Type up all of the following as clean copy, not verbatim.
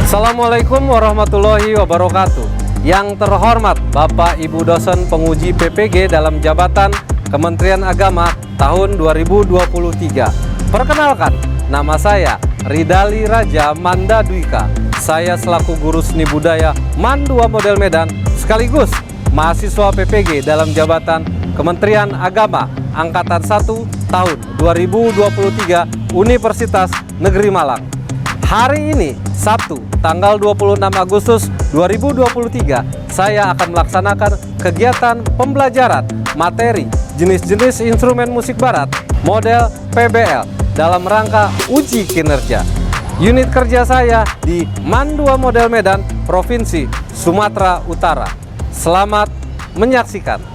Assalamualaikum warahmatullahi wabarakatuh. Yang terhormat Bapak Ibu dosen penguji PPG dalam jabatan Kementerian Agama tahun 2023. Perkenalkan, nama saya Ridali Raja Manda Dwika. Saya selaku guru seni budaya MAN 2 Model Medan sekaligus mahasiswa PPG dalam jabatan Kementerian Agama Angkatan 1 tahun 2023 Universitas Negeri Malang. Hari ini, Sabtu, tanggal 26 Agustus 2023, saya akan melaksanakan kegiatan pembelajaran materi jenis-jenis instrumen musik barat model PBL dalam rangka uji kinerja. Unit kerja saya di MAN 2 Model Medan, Provinsi Sumatera Utara. Selamat menyaksikan.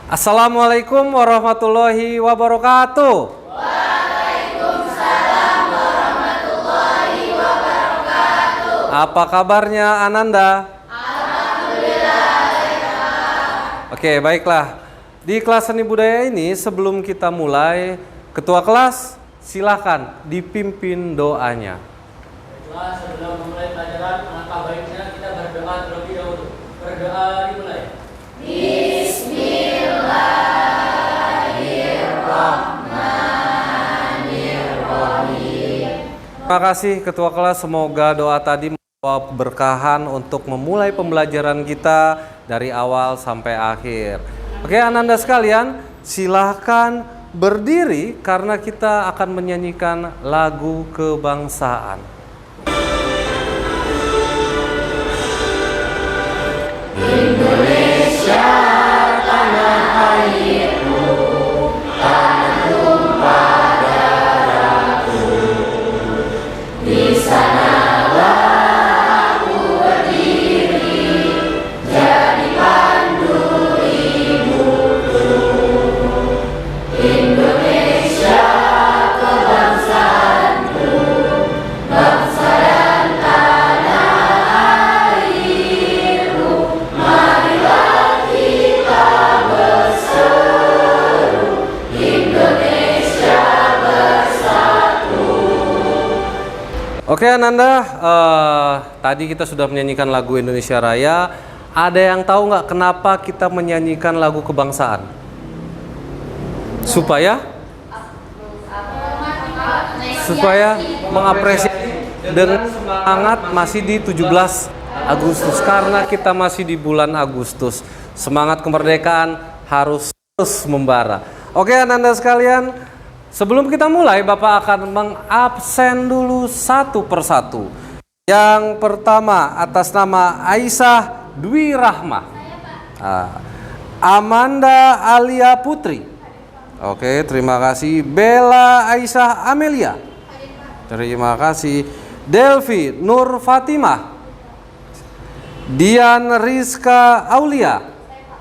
Assalamualaikum warahmatullahi wabarakatuh. Waalaikumsalam warahmatullahi wabarakatuh. Apa kabarnya Ananda? Alhamdulillah sehat. Oke, baiklah. Di kelas seni budaya ini sebelum kita mulai, ketua kelas silakan dipimpin doanya. Baiklah, sebelum memulai pelajaran, alangkah baiknya kita berdoa terlebih dahulu. Berdoa dimulai. Terima kasih ketua kelas, semoga doa tadi membawa keberkahan untuk memulai pembelajaran kita dari awal sampai akhir. Oke, Ananda sekalian, silahkan berdiri karena kita akan menyanyikan lagu kebangsaan. Indonesia tanah airku, tanah tumpah darahku. Di sanalah aku berdiri, jadi pandu ibuku. Indonesia kebangsaanku, bangsa dan tanah airku. Marilah kita berseru, Indonesia bersatu. Oke Ananda, tadi kita sudah menyanyikan lagu Indonesia Raya. Ada yang tahu nggak kenapa kita menyanyikan lagu kebangsaan? Supaya mengapresiasi dengan semangat masih di 17 Agustus. Karena kita masih di bulan Agustus, semangat kemerdekaan harus terus membara. Oke Ananda sekalian, sebelum kita mulai, Bapak akan mengabsen dulu satu persatu. Yang pertama atas nama Aisyah Dwi Rahma, Amanda Alia Putri. Oke, terima kasih. Bella Aisyah Amelia. Terima kasih. Delvi Nur Fatimah. Dian Rizka Aulia.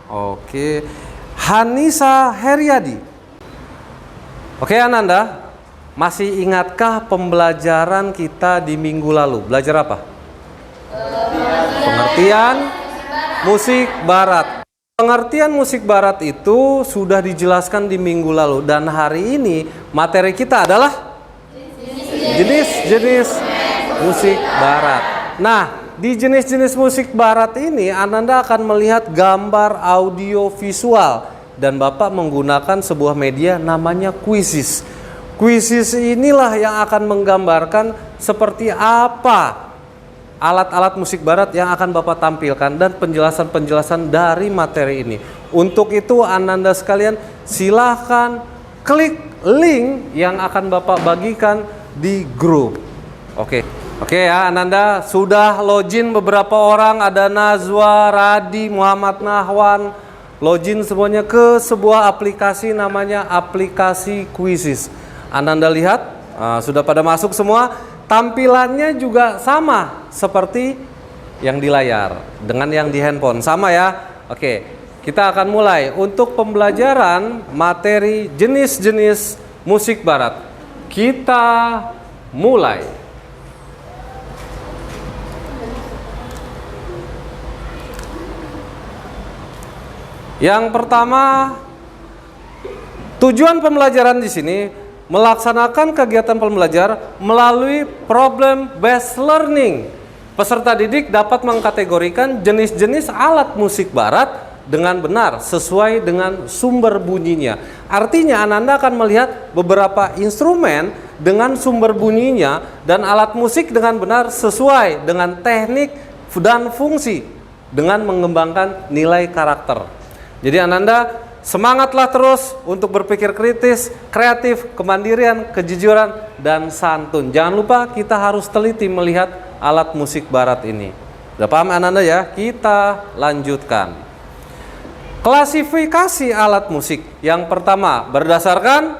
Oke. Hanisa Heriadi. Oke Ananda, masih ingatkah pembelajaran kita di minggu lalu? Belajar apa? Pengertian musik barat. Pengertian musik barat itu sudah dijelaskan di minggu lalu. Dan hari ini materi kita adalah jenis-jenis musik barat. Nah, di jenis-jenis musik barat ini Ananda akan melihat gambar audio visual. Dan Bapak menggunakan sebuah media namanya Quizizz. Quizizz inilah yang akan menggambarkan seperti apa alat-alat musik barat yang akan Bapak tampilkan dan penjelasan-penjelasan dari materi ini. Untuk itu Ananda sekalian silahkan klik link yang akan Bapak bagikan di grup. Oke ya Ananda, sudah login beberapa orang, ada Nazwa, Radi, Muhammad Nahwan. Login semuanya ke sebuah aplikasi namanya aplikasi Quizizz. Ananda lihat, sudah pada masuk semua. Tampilannya juga sama seperti yang di layar dengan yang di handphone, sama ya. Oke, kita akan mulai untuk pembelajaran materi jenis-jenis musik barat. Kita mulai. Yang pertama, tujuan pembelajaran di sini melaksanakan kegiatan pembelajaran melalui problem based learning. Peserta didik dapat mengkategorikan jenis-jenis alat musik barat dengan benar sesuai dengan sumber bunyinya. Artinya Ananda akan melihat beberapa instrumen dengan sumber bunyinya dan alat musik dengan benar sesuai dengan teknik dan fungsi dengan mengembangkan nilai karakter. Jadi Ananda semangatlah terus untuk berpikir kritis, kreatif, kemandirian, kejujuran, dan santun. Jangan lupa kita harus teliti melihat alat musik barat ini. Udah paham Ananda ya? Kita lanjutkan. Klasifikasi alat musik. Yang pertama, berdasarkan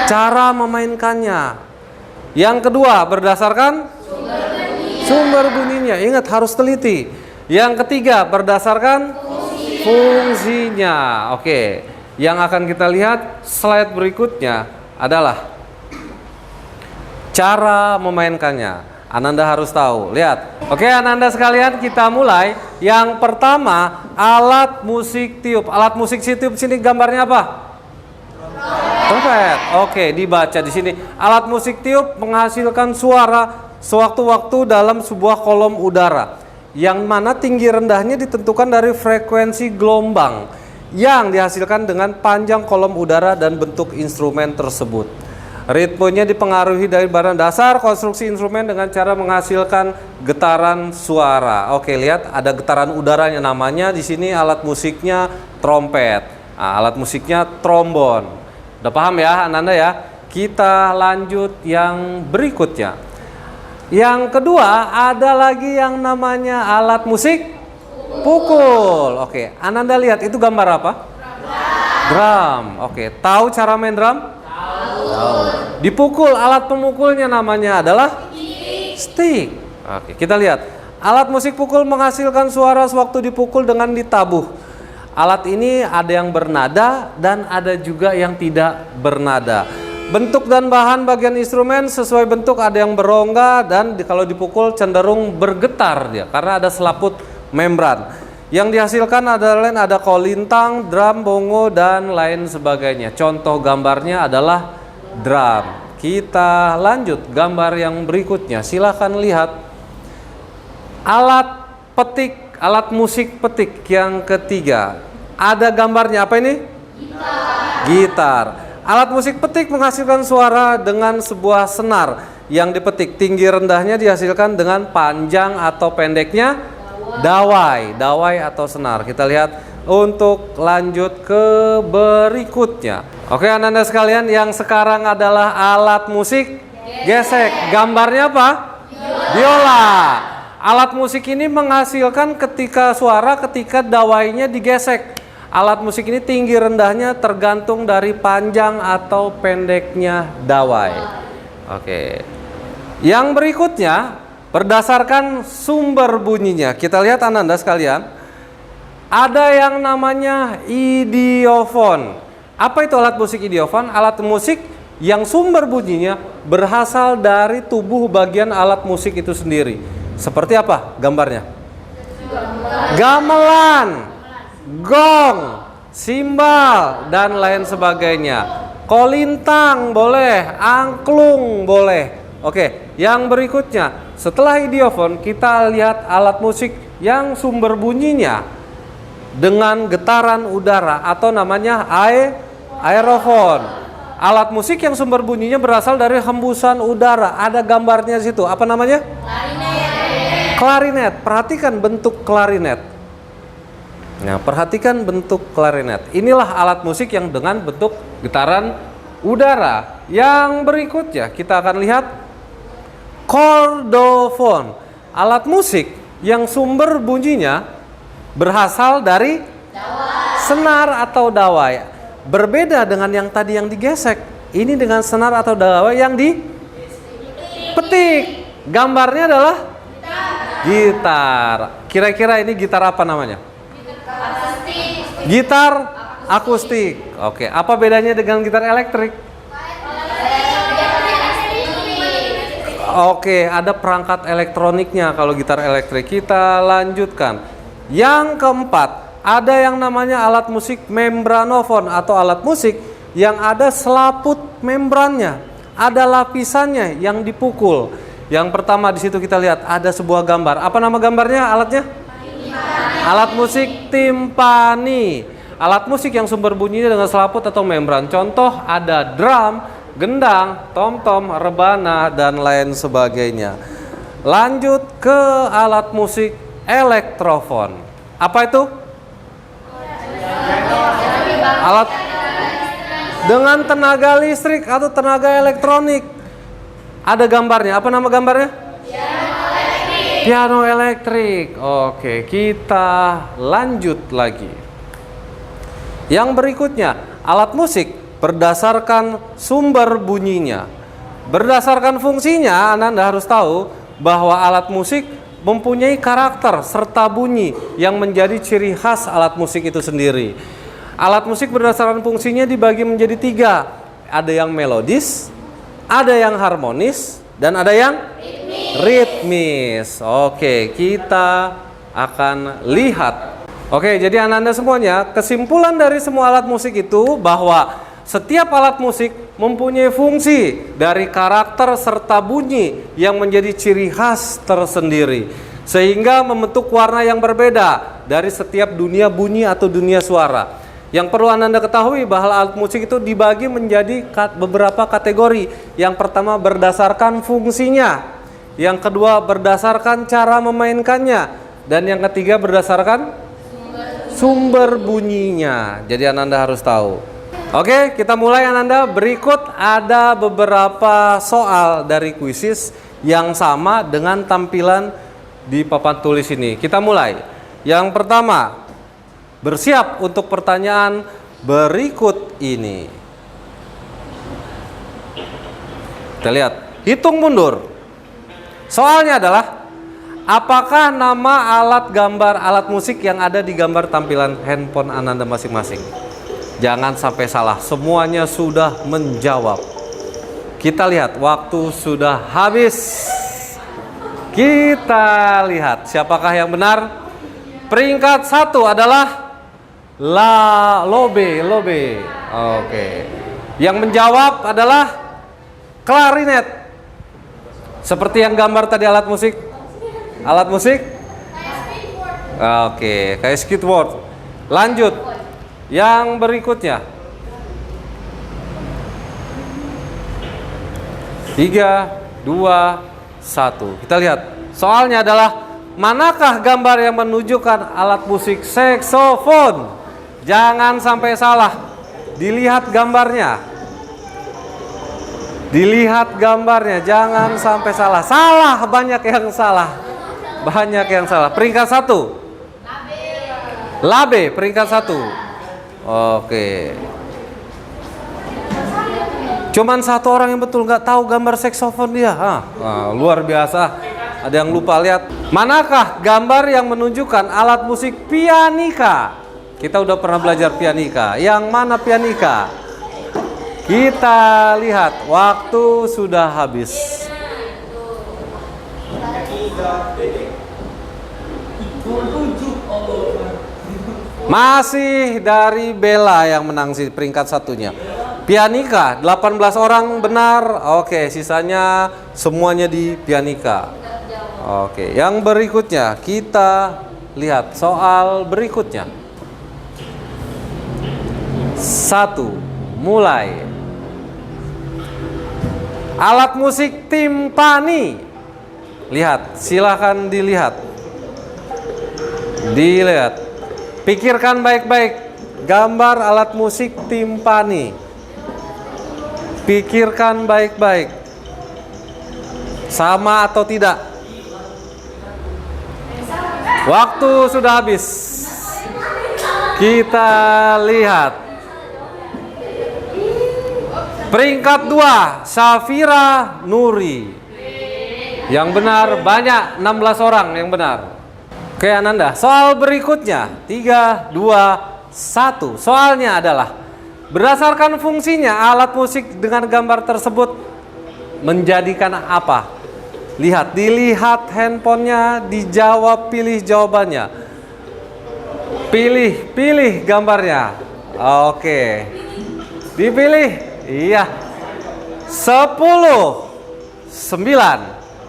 cara memainkannya. Yang kedua, berdasarkan sumber bunyinya. Ingat, harus teliti. Yang ketiga, berdasarkan fungsinya. Oke, yang akan kita lihat slide berikutnya adalah cara memainkannya. Ananda harus tahu. Lihat. Oke, Ananda sekalian, kita mulai. Yang pertama, alat musik tiup. Alat musik tiup sini gambarnya apa? Trompet. Oke, dibaca di sini. Alat musik tiup menghasilkan suara sewaktu-waktu dalam sebuah kolom udara, yang mana tinggi rendahnya ditentukan dari frekuensi gelombang yang dihasilkan dengan panjang kolom udara dan bentuk instrumen tersebut. Ritmenya dipengaruhi dari bahan dasar konstruksi instrumen dengan cara menghasilkan getaran suara. Oke, lihat ada getaran udaranya, namanya di sini alat musiknya trompet. Nah, alat musiknya trombon. Udah paham ya Ananda ya? Kita lanjut yang berikutnya. Yang kedua, ada lagi yang namanya alat musik pukul. Oke, Ananda lihat itu gambar apa? Drum. Oke, tahu cara main drum? Tahu. Dipukul, alat pemukulnya namanya adalah stick. Oke, kita lihat. Alat musik pukul menghasilkan suara sewaktu dipukul dengan ditabuh. Alat ini ada yang bernada dan ada juga yang tidak bernada. Bentuk dan bahan bagian instrumen sesuai bentuk, ada yang berongga dan kalau dipukul cenderung bergetar dia karena ada selaput membran. Yang dihasilkan ada kolintang, drum, bongo dan lain sebagainya. Contoh gambarnya adalah drum. Kita lanjut gambar yang berikutnya. Silahkan lihat alat petik, alat musik petik yang ketiga. Ada gambarnya apa ini? Gitar. Alat musik petik menghasilkan suara dengan sebuah senar yang dipetik. Tinggi rendahnya dihasilkan dengan panjang atau pendeknya dawai. Dawai atau senar. Kita lihat untuk lanjut ke berikutnya. Oke Ananda sekalian, yang sekarang adalah alat musik gesek. Gambarnya apa? Biola. Alat musik ini menghasilkan suara ketika dawainya digesek. Alat musik ini tinggi rendahnya tergantung dari panjang atau pendeknya dawai. Oke. Yang berikutnya berdasarkan sumber bunyinya. Kita lihat Ananda sekalian. Ada yang namanya idiofon. Apa itu alat musik idiofon? Alat musik yang sumber bunyinya berasal dari tubuh bagian alat musik itu sendiri. Seperti apa gambarnya? Gamelan, gong, simbal, dan lain sebagainya. Kolintang boleh, angklung boleh. Oke, yang berikutnya, setelah idiofon kita lihat alat musik yang sumber bunyinya dengan getaran udara atau namanya aerofon. Alat musik yang sumber bunyinya berasal dari hembusan udara. Ada gambarnya di situ. Apa namanya? Klarinet. Perhatikan bentuk klarinet. Nah, perhatikan bentuk klarinet. Inilah alat musik yang dengan bentuk getaran udara. Yang berikutnya kita akan lihat kordofon. Alat musik yang sumber bunyinya berasal dari senar atau dawai. Berbeda dengan yang tadi yang digesek. Ini dengan senar atau dawai yang dipetik. Gambarnya adalah gitar. Kira-kira ini gitar apa namanya? Gitar akustik. Oke, apa bedanya dengan gitar elektrik? Oke, ada perangkat elektroniknya kalau gitar elektrik. Kita lanjutkan. Yang keempat, ada yang namanya alat musik membranofon atau alat musik yang ada selaput membrannya, ada lapisannya yang dipukul. Yang pertama di situ kita lihat ada sebuah gambar. Apa nama gambarnya alatnya? Alat musik timpani. Alat musik yang sumber bunyinya dengan selaput atau membran. Contoh ada drum, gendang, tom-tom, rebana, dan lain sebagainya. Lanjut ke alat musik elektrofon. Apa itu? Alat dengan tenaga listrik atau tenaga elektronik. Ada gambarnya. Apa nama gambarnya? Piano elektrik. Oke, kita lanjut lagi. Yang berikutnya, alat musik berdasarkan sumber bunyinya. Berdasarkan fungsinya, Anda harus tahu bahwa alat musik mempunyai karakter serta bunyi yang menjadi ciri khas alat musik itu sendiri. Alat musik berdasarkan fungsinya dibagi menjadi 3. Ada yang melodis, ada yang harmonis, dan ada yang ritmis. Oke, kita akan lihat. Oke, jadi Anda semuanya, kesimpulan dari semua alat musik itu bahwa setiap alat musik mempunyai fungsi dari karakter serta bunyi yang menjadi ciri khas tersendiri, sehingga membentuk warna yang berbeda dari setiap dunia bunyi atau dunia suara. Yang perlu Anda ketahui bahwa alat musik itu dibagi menjadi beberapa kategori. Yang pertama berdasarkan fungsinya, yang kedua berdasarkan cara memainkannya, dan yang ketiga berdasarkan sumber bunyinya. Jadi Anda harus tahu. Oke, kita mulai Anda. Berikut ada beberapa soal dari kuisis yang sama dengan tampilan di papan tulis ini. Kita mulai. Yang pertama, bersiap untuk pertanyaan berikut ini. Kita lihat, hitung mundur. Soalnya adalah, apakah nama alat gambar alat musik yang ada di gambar tampilan handphone Anda masing-masing? Jangan sampai salah, semuanya sudah menjawab. Kita lihat, waktu sudah habis. Kita lihat siapakah yang benar. Peringkat 1 adalah lobe. Oke. Yang menjawab adalah klarinet. Seperti yang gambar tadi alat musik. Alat musik? Oke, kayak skateboard. Lanjut. Yang berikutnya. 3, 2, 1. Kita lihat. Soalnya adalah, manakah gambar yang menunjukkan alat musik saksofon? Jangan sampai salah. Dilihat gambarnya. Dilihat gambarnya, jangan sampai salah. Salah, banyak yang salah. Banyak yang salah. Peringkat 1. Labe, peringkat 1. Oke. Cuman 1 orang yang betul nggak tahu gambar saksofon dia. Luar biasa. Ada yang lupa lihat. Manakah gambar yang menunjukkan alat musik pianika? Kita udah pernah belajar pianika. Yang mana pianika? Kita lihat. Waktu sudah habis. Masih dari Bella yang menang sih peringkat 1-nya. Pianika, 18 orang benar. Oke, sisanya semuanya di pianika. Oke, yang berikutnya kita lihat soal berikutnya. 1, mulai. Alat musik timpani. Lihat, silakan dilihat. Dilihat. Pikirkan baik-baik. Gambar alat musik timpani. Pikirkan baik-baik. Sama atau tidak? Waktu sudah habis. Kita lihat. Peringkat 2, Safira Nuri. Yang benar banyak, 16 orang yang benar. Oke Ananda, soal berikutnya 3, 2, 1. Soalnya adalah, berdasarkan fungsinya alat musik dengan gambar tersebut menjadikan apa? Lihat, dilihat handphonenya, dijawab, pilih jawabannya. Pilih gambarnya. Oke. Dipilih. Iya. 10, 9,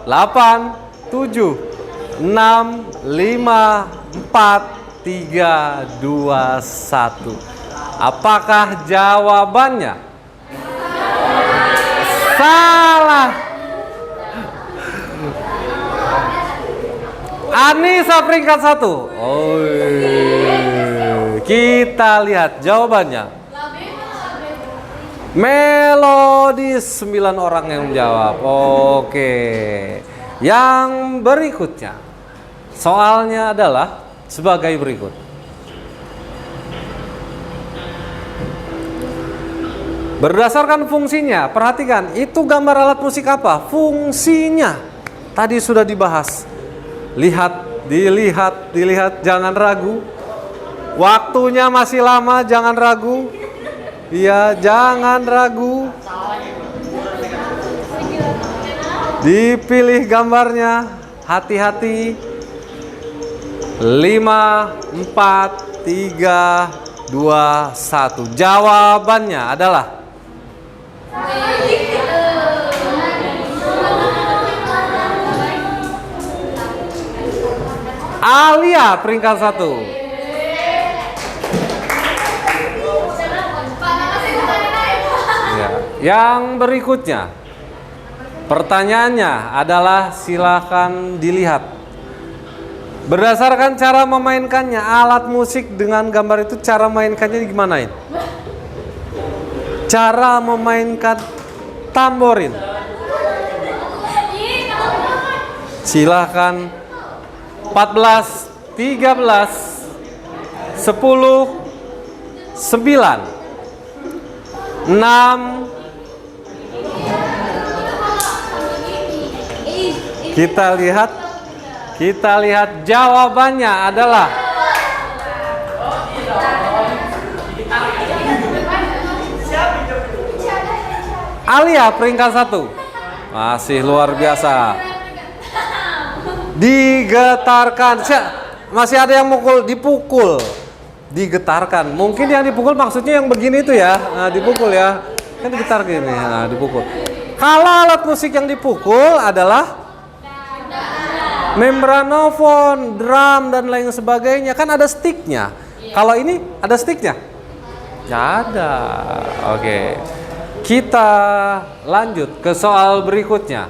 8, 7, 6, 5, 4, 3, 2, 1. Apakah jawabannya? Salah. Anissa peringkat 1. Oh, kita lihat jawabannya. Melodis, 9 orang yang menjawab. Oke. Yang berikutnya. Soalnya adalah sebagai berikut. Berdasarkan fungsinya, perhatikan, itu gambar alat musik apa? Fungsinya. Tadi sudah dibahas. Lihat, dilihat, jangan ragu. Waktunya masih lama, jangan ragu. Iya, jangan ragu. Dipilih gambarnya, hati-hati. 5, 4, 3, 2, 1. Jawabannya adalah Alia peringkat 1. Ya. Yang berikutnya, pertanyaannya adalah silakan dilihat. Berdasarkan cara memainkannya, alat musik dengan gambar itu cara mainkannya gimanain? Cara memainkan tamborin. Silakan. 14, 13, 10, 9, 6. Kita lihat jawabannya adalah Alia peringkat 1. Masih luar biasa. Digetarkan. Masih ada yang dipukul. Digetarkan. Mungkin yang dipukul maksudnya yang begini itu ya. Nah, dipukul ya. Kan digetar gini. Nah, dipukul. Kalau alat musik yang dipukul adalah membranofon, drum dan lain sebagainya. Kan ada sticknya. Kalau ini ada sticknya? Nggak ada. Oke. Kita lanjut ke soal berikutnya.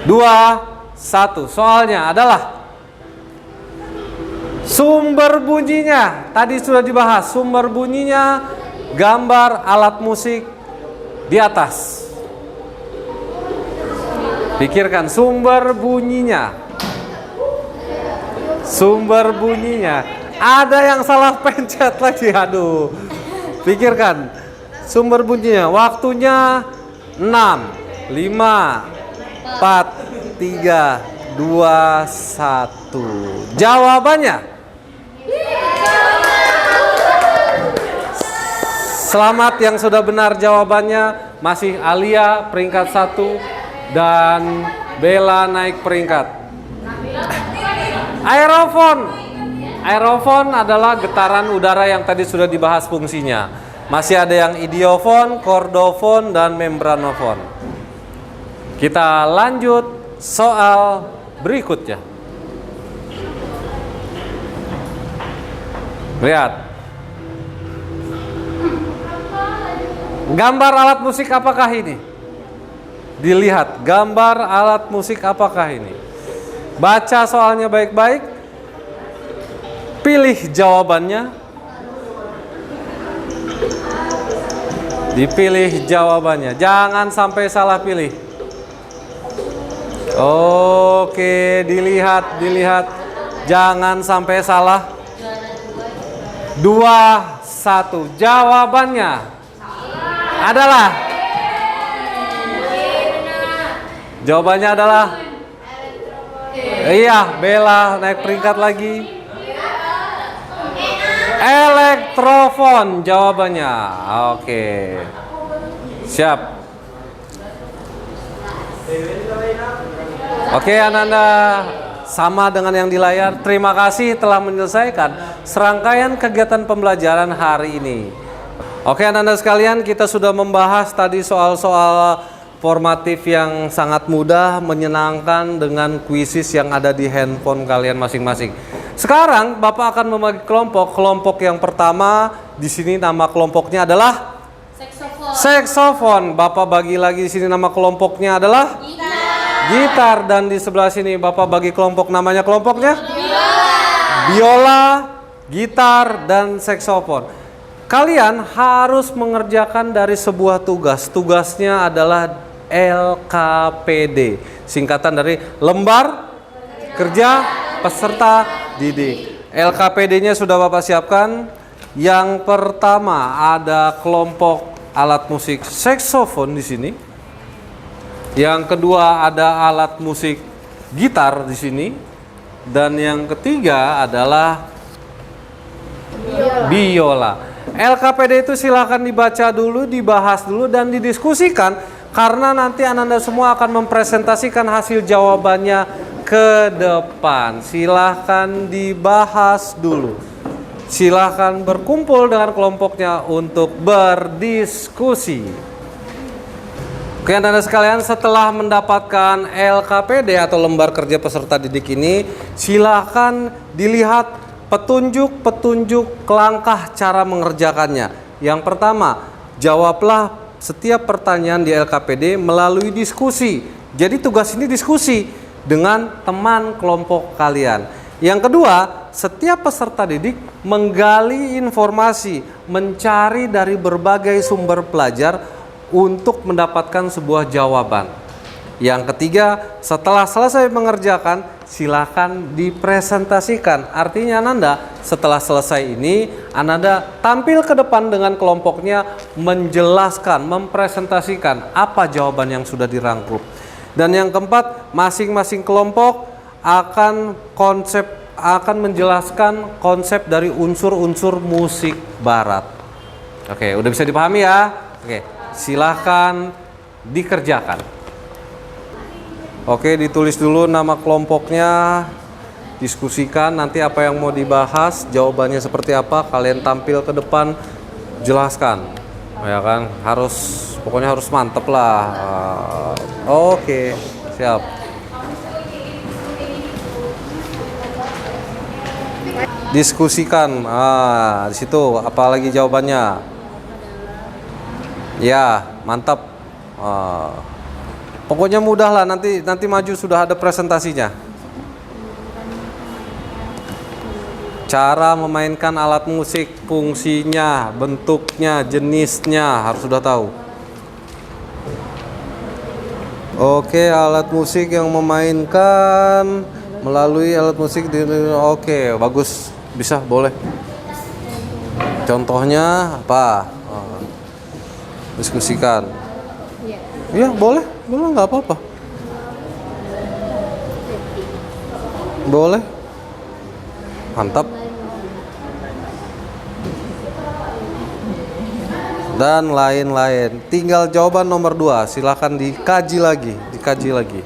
2, 1. Soalnya adalah sumber bunyinya. Tadi sudah dibahas. Sumber bunyinya gambar alat musik di atas. Pikirkan sumber bunyinya. Sumber bunyinya. Ada yang salah pencet lagi. Aduh. Pikirkan sumber bunyinya. Waktunya 6, 5, 4, 3, 2, 1. Jawabannya selamat yang sudah benar jawabannya. Masih Alia peringkat 1 dan Bella naik peringkat. Aerofon. Aerofon adalah getaran udara yang tadi sudah dibahas fungsinya. Masih ada yang idiofon, kordofon, dan membranofon. Kita lanjut soal berikutnya. Lihat. Gambar alat musik apakah ini? Dilihat, gambar alat musik apakah ini? Baca soalnya baik-baik. Pilih jawabannya. Dipilih jawabannya. Jangan sampai salah pilih. Oke, dilihat. Jangan sampai salah. 2, 1. Jawabannya adalah iya, Bella naik peringkat lagi. Elektrofon jawabannya. Oke. Siap. Oke, Ananda. sama dengan yang di layar. Terima kasih telah menyelesaikan serangkaian kegiatan pembelajaran hari ini. Oke anak-anak sekalian, kita sudah membahas tadi soal-soal formatif yang sangat mudah, menyenangkan dengan kuisis yang ada di handphone kalian masing-masing. Sekarang Bapak akan membagi kelompok. Kelompok yang pertama di sini nama kelompoknya adalah saksofon. Bapak bagi lagi di sini nama kelompoknya adalah gitar. Dan di sebelah sini Bapak bagi kelompok namanya kelompoknya biola, gitar, dan saksofon. Kalian harus mengerjakan dari sebuah tugas. Tugasnya adalah LKPD. Singkatan dari lembar kerja peserta didik. LKPD-nya sudah Bapak siapkan. Yang pertama ada kelompok alat musik saksofon di sini. Yang kedua ada alat musik gitar di sini. Dan yang ketiga adalah biola. LKPD itu silahkan dibaca dulu, dibahas dulu, dan didiskusikan. Karena nanti anak-anak semua akan mempresentasikan hasil jawabannya ke depan. Silahkan dibahas dulu. Silahkan berkumpul dengan kelompoknya untuk berdiskusi. Oke anak-anak sekalian, setelah mendapatkan LKPD atau lembar kerja peserta didik ini, silahkan dilihat petunjuk langkah cara mengerjakannya. Yang pertama, jawablah setiap pertanyaan di LKPD melalui diskusi. Jadi tugas ini diskusi dengan teman kelompok kalian. Yang kedua, setiap peserta didik menggali informasi, mencari dari berbagai sumber pelajar untuk mendapatkan sebuah jawaban. Yang ketiga, setelah selesai mengerjakan, silakan dipresentasikan. Artinya Ananda setelah selesai ini, Ananda tampil ke depan dengan kelompoknya, menjelaskan, mempresentasikan apa jawaban yang sudah dirangkum. Dan yang keempat, masing-masing kelompok akan menjelaskan konsep dari unsur-unsur musik barat. Oke, udah bisa dipahami ya? Oke, silahkan dikerjakan. Oke, ditulis dulu nama kelompoknya, diskusikan nanti apa yang mau dibahas, jawabannya seperti apa, kalian tampil ke depan, jelaskan. Ya kan, pokoknya harus mantep lah. Oke, siap. Diskusikan. Di situ apalagi jawabannya? Ya, mantap. Pokoknya mudah lah, nanti maju sudah ada presentasinya. Cara memainkan alat musik, fungsinya, bentuknya, jenisnya harus sudah tahu. Oke, alat musik yang memainkan melalui alat musik oke, bagus. Bisa, boleh. Contohnya apa? Diskusikan. Iya, boleh, nggak apa-apa. Boleh. Mantap. Dan lain-lain. Tinggal jawaban nomor 2. Silakan dikaji lagi.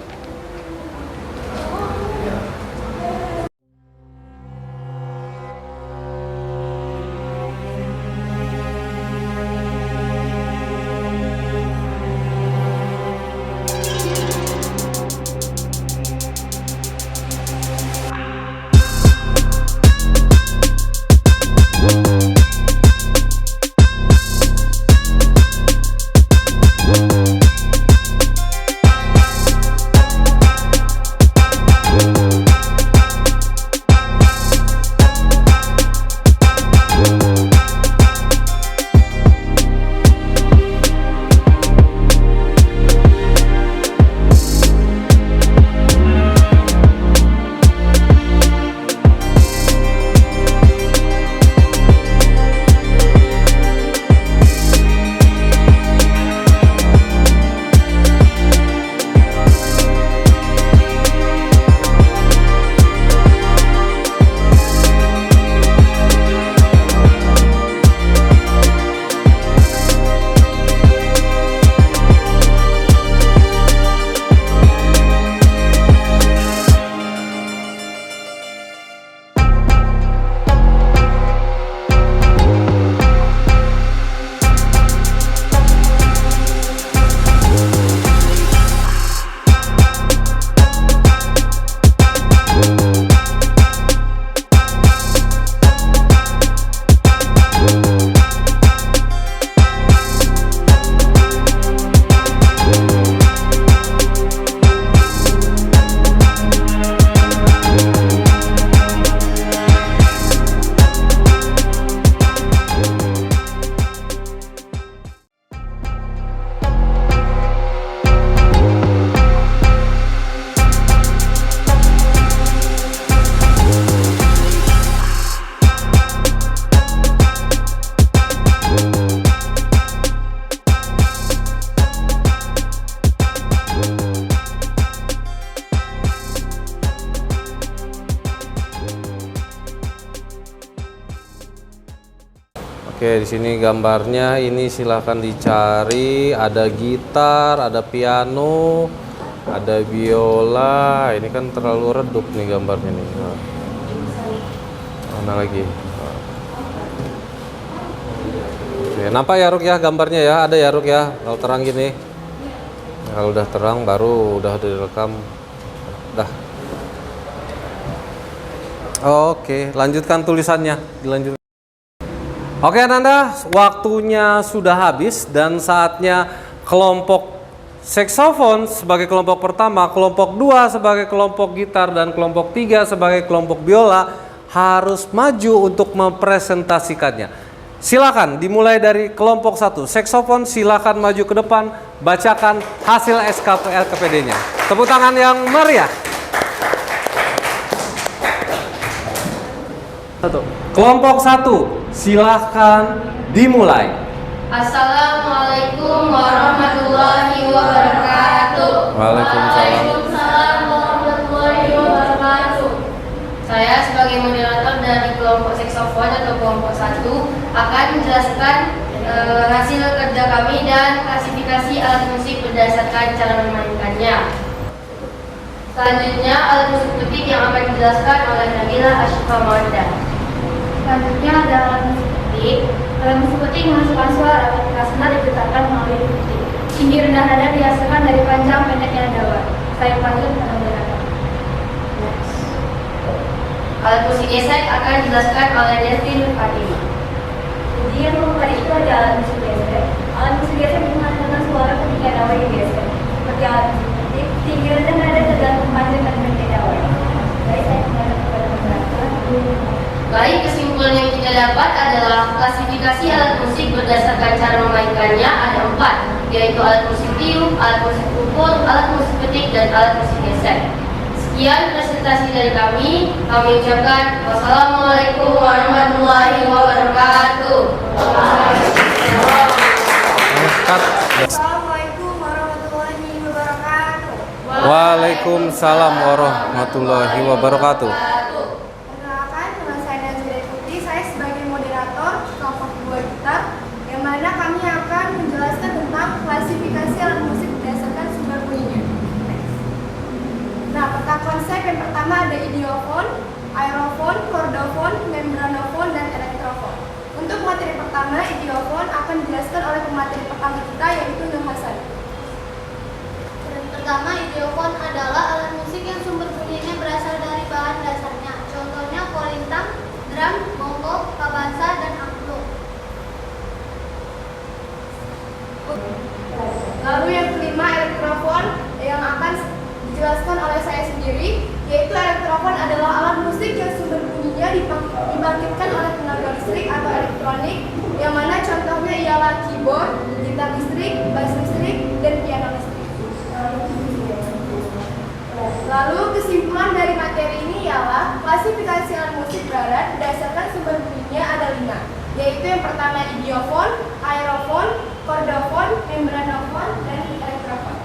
Oke, di sini gambarnya ini silahkan dicari. Ada gitar, ada piano, ada biola. Ini kan terlalu redup nih gambarnya nih. Nah, mana lagi? Oke, nampak ya Ruk ya gambarnya ya? Ada ya Ruk ya? Kalau terang gini. Nah, kalau udah terang baru udah direkam. Dah. Oke, lanjutkan tulisannya. Dilanjutkan. Oke Ananda, waktunya sudah habis dan saatnya kelompok saksofon sebagai kelompok pertama, kelompok 2 sebagai kelompok gitar, dan kelompok 3 sebagai kelompok biola harus maju untuk mempresentasikannya. Silakan dimulai dari kelompok 1. Saksofon silakan maju ke depan, bacakan hasil LKPD-nya. Tepuk tangan yang meriah. Kelompok 1, silahkan dimulai. Assalamualaikum warahmatullahi wabarakatuh. Waalaikumsalam. Warahmatullahi wabarakatuh. Saya sebagai moderator dari kelompok saksofon atau kelompok 1 akan menjelaskan hasil kerja kami dan klasifikasi alat musik berdasarkan cara memainkannya. Selanjutnya alat musik petik yang akan dijelaskan oleh Nabila Ashifa Mawaddah. Selanjutnya ada alat musik petik. Alat musik petik menghasilkan suara ketika senar digetarkan melalui petik. Tinggi rendah nada dihasilkan dari panjang pendeknya dawa. Saya panggil pada moderator. Alat musik gesek akan dijelaskan oleh Destin Fatima. Jadi yang tadi itu ada alat musik gesek. Alat musik gesek menghasilkan suara ketika dawa digesek. Seperti alat musik petik, tinggi rendah nada tergantung panjang dan pendek dawa. Baik, saya kembali kepada moderator. Baik, kesimpulan yang kita dapat adalah klasifikasi alat musik berdasarkan cara memainkannya ada 4, yaitu alat musik tiup, alat musik pukul, alat musik petik, dan alat musik gesek. Sekian presentasi dari kami ucapkan wassalamualaikum warahmatullahi wabarakatuh. Assalamualaikum warahmatullahi wabarakatuh. Waalaikumsalam warahmatullahi wabarakatuh. Perkenalkan, nama saya Nazira Putri. Saya sebagai moderator kelompok 2 gitar, yang mana kami akan menjelaskan tentang klasifikasi alat musik berdasarkan sumber bunyinya. Nah, peta konsep yang pertama ada idiofon, aerofon, kordofon, membranofon, dan elektrofon. Untuk materi pertama, idiofon akan dijelaskan oleh pemateri pertama kita, yaitu Nur Hasan. Pertama, idiofon adalah alat musik yang sumber bunyinya berasal dari bahan dasarnya. Contohnya kolintang, drum, bongo, kabansa, dan angklung. Lalu yang kelima, elektrofon, yang akan dijelaskan oleh saya sendiri, yaitu elektrofon adalah alat musik yang sumber bunyinya dibangkitkan oleh tenaga listrik atau elektronik, yang mana contohnya ialah keyboard, gitar listrik, bass listrik, dan piano listrik. Lalu kesimpulan dari materi ini ialah klasifikasi alat musik barat berdasarkan sumber bunyinya ada 5, yaitu yang pertama idiofon, aerofon, kordofon, membranofon, dan elektrofon.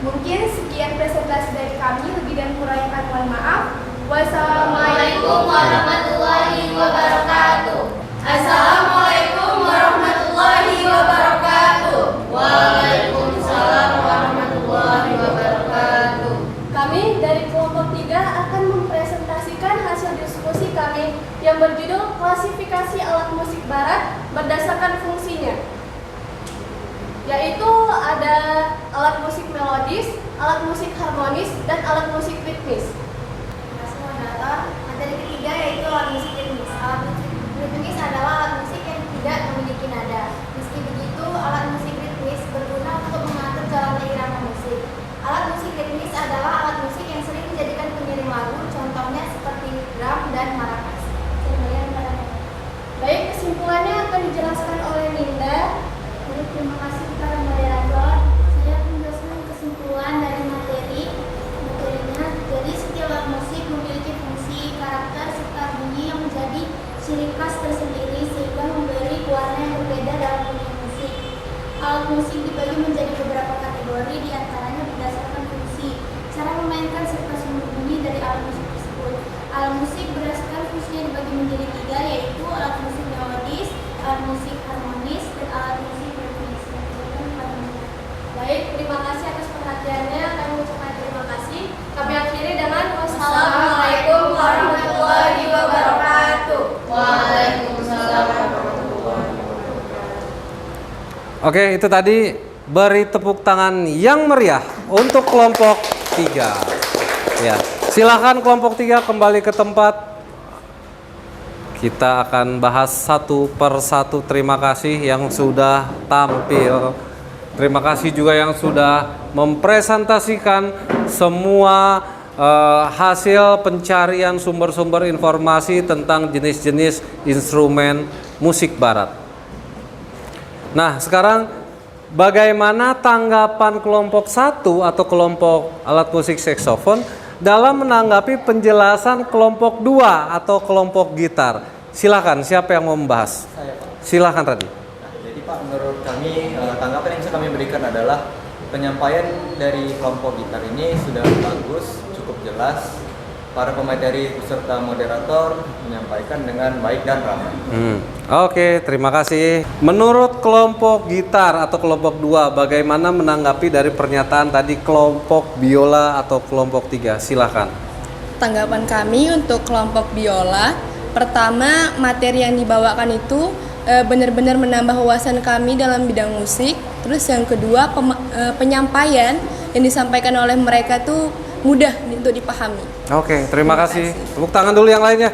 Mungkin sekian presentasi dari kami, lebih dan kurangnya kami mohon maaf. Wassalamualaikum warahmatullahi wabarakatuh. Assalamualaikum warahmatullahi wabarakatuh. Waalaikumsalam warahmatullahi wabarakatuh. Kami dari kelompok 3 akan mempresentasikan hasil diskusi kami yang berjudul klasifikasi alat musik barat berdasarkan fungsinya, yaitu ada alat musik melodis, alat musik harmonis, dan alat musik ritmis. Materi ketiga yaitu alat musik ritmis. Alat musik ritmis adalah alat musik yang tidak memiliki nada. Meski begitu, alat musik ritmis berguna untuk mengatur jalannya irama musik. Alat musik ritmis adalah alat musik yang sering dijadikan pengiring lagu, contohnya seperti drum dan maracas. Baik, kesimpulannya akan dijelaskan oleh Ninda. Terima kasih kepada moderator. Saya menjelaskan kesimpulan dari materinya. Jadi setiap alat musik memiliki fungsi, karakter, serta bunyi yang menjadi ciri khas tersendiri sehingga memberi warna yang berbeda dalam bunyi musik. Alat musik dibagi menjadi beberapa kategori, diantaranya berdasarkan fungsi, cara memainkan serta sumber bunyi dari alat musik tersebut. Alat musik berdasarkan fungsinya dibagi menjadi 3, yaitu alat musik melodis, Oke, itu tadi beri tepuk tangan yang meriah untuk kelompok 3. Ya, silakan kelompok 3 kembali ke tempat. Kita akan bahas satu per satu. Terima kasih yang sudah tampil. Terima kasih juga yang sudah mempresentasikan semua hasil pencarian sumber-sumber informasi tentang jenis-jenis instrumen musik barat. Nah, sekarang bagaimana tanggapan kelompok 1 atau kelompok alat musik saksofon dalam menanggapi penjelasan kelompok 2 atau kelompok gitar? Silakan, siapa yang mau membahas? Saya, Pak. Silakan, Radhi. Jadi Pak, menurut kami tanggapan yang bisa kami berikan adalah penyampaian dari kelompok gitar ini sudah bagus, cukup jelas. Para pemateri beserta moderator menyampaikan dengan baik dan ramai. Oke, terima kasih. Menurut kelompok gitar atau kelompok 2, bagaimana menanggapi dari pernyataan tadi kelompok biola atau kelompok 3? Silakan. Tanggapan kami untuk kelompok biola, pertama materi yang dibawakan itu benar-benar menambah wawasan kami dalam bidang musik. Terus yang kedua penyampaian yang disampaikan oleh mereka tuh mudah untuk dipahami. Oke, terima kasih. Tepuk tangan dulu yang lainnya.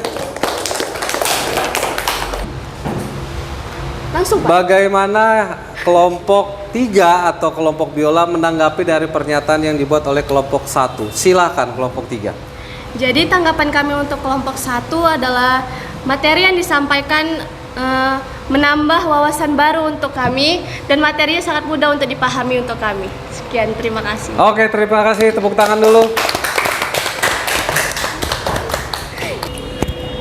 Langsung, Pak. Bagaimana kelompok 3 atau kelompok biola menanggapi dari pernyataan yang dibuat oleh kelompok 1? Silakan kelompok 3. Jadi tanggapan kami untuk kelompok 1 adalah materi yang disampaikan menambah wawasan baru untuk kami dan materinya sangat mudah untuk dipahami untuk kami. Sekian, terima kasih. Oke, terima kasih. Tepuk tangan dulu.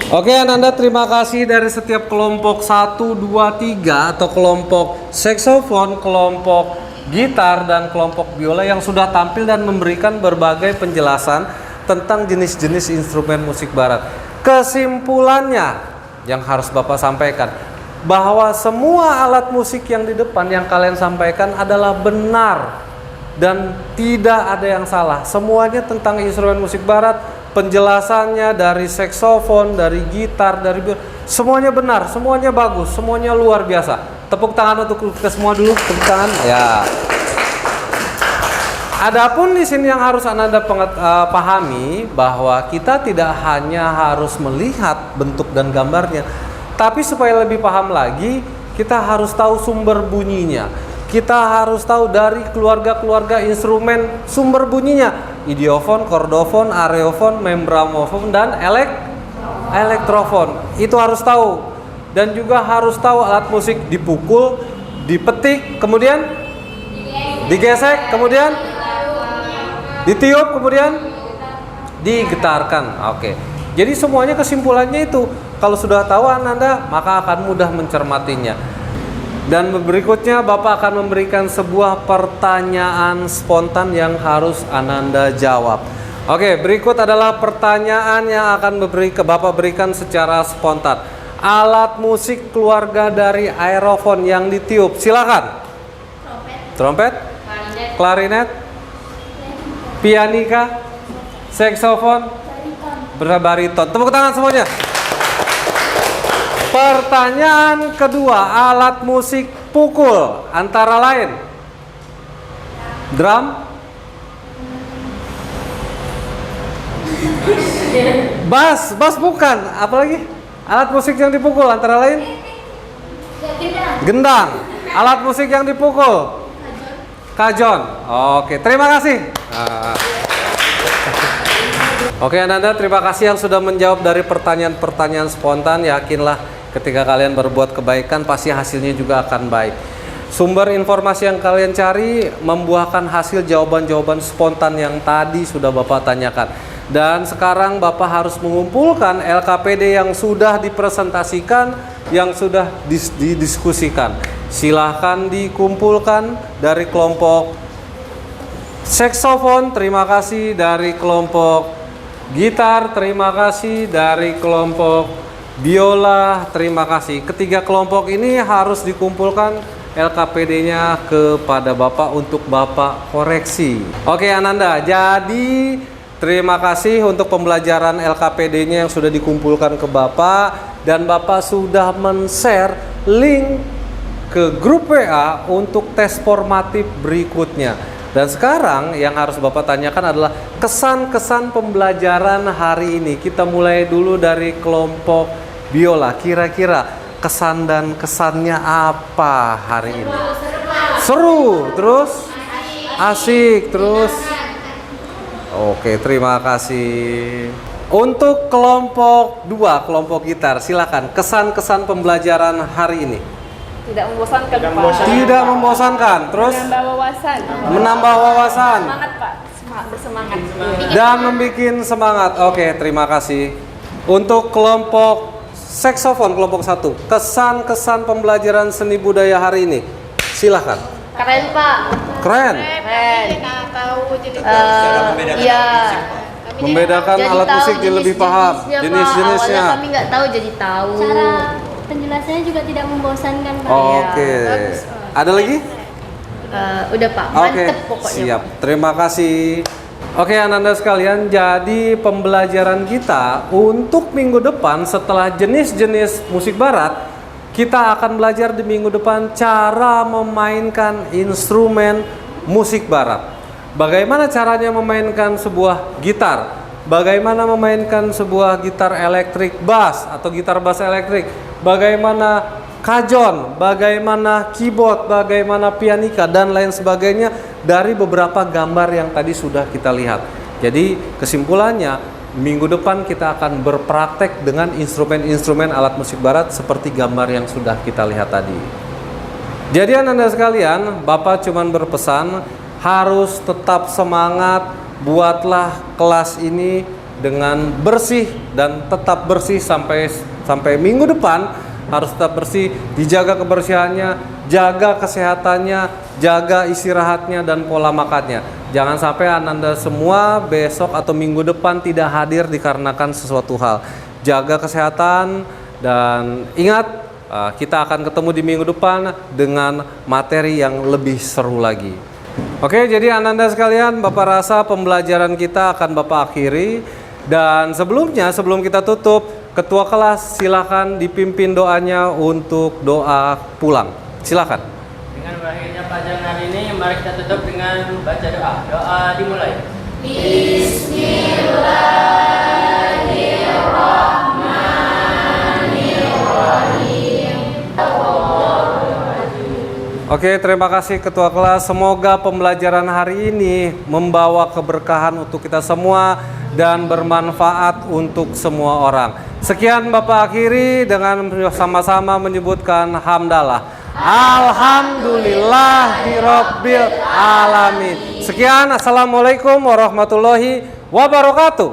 Oke, Ananda, terima kasih dari setiap kelompok 1, 2, 3 atau kelompok saksofon, kelompok gitar, dan kelompok biola yang sudah tampil dan memberikan berbagai penjelasan tentang jenis-jenis instrumen musik barat. Kesimpulannya yang harus Bapak sampaikan, bahwa semua alat musik yang di depan yang kalian sampaikan adalah benar dan tidak ada yang salah. Semuanya tentang instrumen musik barat, penjelasannya dari saksofon, dari gitar, dari biola, semuanya benar, semuanya bagus, semuanya luar biasa. Tepuk tangan untuk kita semua dulu, tepuk tangan. Ya. Adapun di sini yang harus Anda pahami bahwa kita tidak hanya harus melihat bentuk dan gambarnya, tapi supaya lebih paham lagi, kita harus tahu sumber bunyinya. Kita harus tahu dari keluarga-keluarga instrumen sumber bunyinya. Idiofon, kordofon, areofon, membramofon, dan elektrofon. Itu harus tahu. Dan juga harus tahu alat musik dipukul, dipetik, kemudian digesek, kemudian ditiup, kemudian digetarkan. Oke. Jadi semuanya kesimpulannya itu, kalau sudah tahu Anda, maka akan mudah mencermatinya. Dan berikutnya Bapak akan memberikan sebuah pertanyaan spontan yang harus Ananda jawab. Oke, berikut adalah pertanyaan yang akan Bapak berikan secara spontan. Alat musik keluarga dari aerofon yang ditiup, silakan. Trompet, klarinet, pianika, saksofon, bariton. Tepuk tangan semuanya. Pertanyaan kedua, alat musik pukul antara lain drum, bass bukan, apalagi alat musik yang dipukul antara lain gendang. Alat musik yang dipukul kajon. Oke, terima kasih. Oke, Ananda, terima kasih yang sudah menjawab dari pertanyaan-pertanyaan spontan. Yakinlah ketika kalian berbuat kebaikan, pasti hasilnya juga akan baik. Sumber informasi yang kalian cari membuahkan hasil jawaban-jawaban spontan yang tadi sudah Bapak tanyakan. Dan sekarang Bapak harus mengumpulkan LKPD yang sudah dipresentasikan, yang sudah didiskusikan. Silahkan dikumpulkan dari kelompok saksofon, terima kasih. Dari kelompok gitar, terima kasih. Dari kelompok biola, terima kasih. Ketiga kelompok ini harus dikumpulkan LKPD-nya kepada Bapak untuk Bapak koreksi. Oke, Ananda, jadi terima kasih untuk pembelajaran LKPD-nya yang sudah dikumpulkan ke Bapak, dan Bapak sudah men-share link ke grup WA untuk tes formatif berikutnya. Dan sekarang yang harus Bapak tanyakan adalah kesan-kesan pembelajaran hari ini. Kita mulai dulu dari kelompok biola. Kira-kira kesan dan kesannya apa hari ini? Seru, terus asik, terus oke, terima kasih. Untuk kelompok 2, kelompok gitar, silakan kesan-kesan pembelajaran hari ini. Tidak membosankan, Pak. Tidak membosankan, terus Menambah wawasan. menambah wawasan Semangat, Pak. Bersemangat. dan membuat semangat. Oke, terima kasih. Untuk kelompok saksofon, kelompok 1, kesan-kesan pembelajaran seni budaya hari ini, silakan. Keren, Pak. Keren. Keren. tahu jadi Iya. Membedakan Jadi alat tahu musik jadi lebih paham jenis-jenisnya, Pak. jenis-jenisnya. Awalnya kami nggak tahu jadi tahu. Cara penjelasannya juga tidak membosankan, Pak. Oke. Ada lagi? Udah, Pak. Oke, Mantep pokoknya. siap. Terima kasih. Oke, anak-anak sekalian, jadi pembelajaran kita untuk minggu depan setelah jenis-jenis musik barat, kita akan belajar di minggu depan cara memainkan instrumen musik barat. Bagaimana caranya memainkan sebuah gitar? Bagaimana memainkan sebuah gitar elektrik bass atau gitar bass elektrik? Bagaimana kajon, bagaimana keyboard, bagaimana pianika dan lain sebagainya dari beberapa gambar yang tadi sudah kita lihat. Jadi kesimpulannya, minggu depan kita akan berpraktek dengan instrumen-instrumen alat musik barat seperti gambar yang sudah kita lihat tadi. Jadi anak-anak sekalian, Bapak cuman berpesan harus tetap semangat, buatlah kelas ini dengan bersih dan tetap bersih sampai minggu depan. Harus tetap bersih, dijaga kebersihannya, jaga kesehatannya, jaga istirahatnya dan pola makannya. Jangan sampai Anda semua besok atau minggu depan tidak hadir dikarenakan sesuatu hal. Jaga kesehatan dan ingat, kita akan ketemu di minggu depan dengan materi yang lebih seru lagi. Oke, jadi Anda sekalian, Bapak rasa pembelajaran kita akan Bapak akhiri. Dan sebelum kita tutup, Ketua kelas silakan dipimpin doanya untuk doa pulang. Silakan. Dengan berakhirnya pelajaran hari ini, mari kita tutup dengan baca doa. Doa dimulai. Oke, terima kasih Ketua kelas. Semoga pembelajaran hari ini membawa keberkahan untuk kita semua dan bermanfaat untuk semua orang. Sekian Bapak akhiri dengan sama-sama menyebutkan hamdalah. Alhamdulillahirabbil alamin. Sekian, assalamualaikum warahmatullahi wabarakatuh.